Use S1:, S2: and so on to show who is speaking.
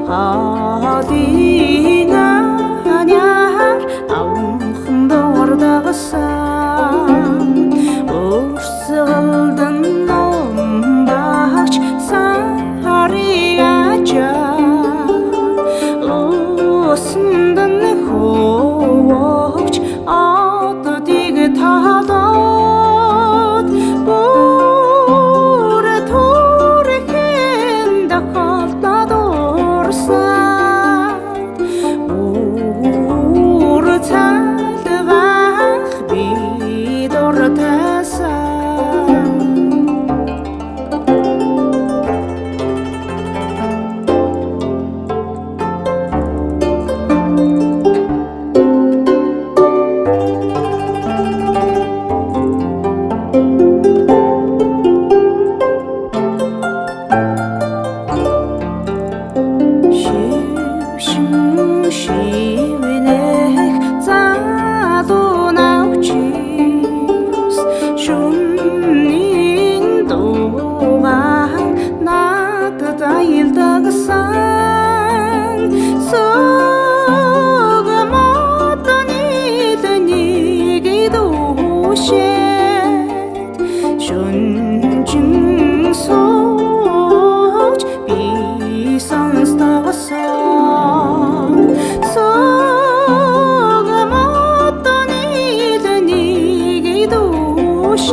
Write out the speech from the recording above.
S1: 어디 가냐 아웅흠도 ордағысам осы қылдың омбақш сарыгача осындан ховч аты дигі талдат бұра торекен да қалтад орсат бұра тәлдіғақ бейд ортасам Шивнех задунаучис шуннин дуган натта илдагсан согаматани тниги душет шунчин соч бисанстагсан 소금었던 이든 이기 도시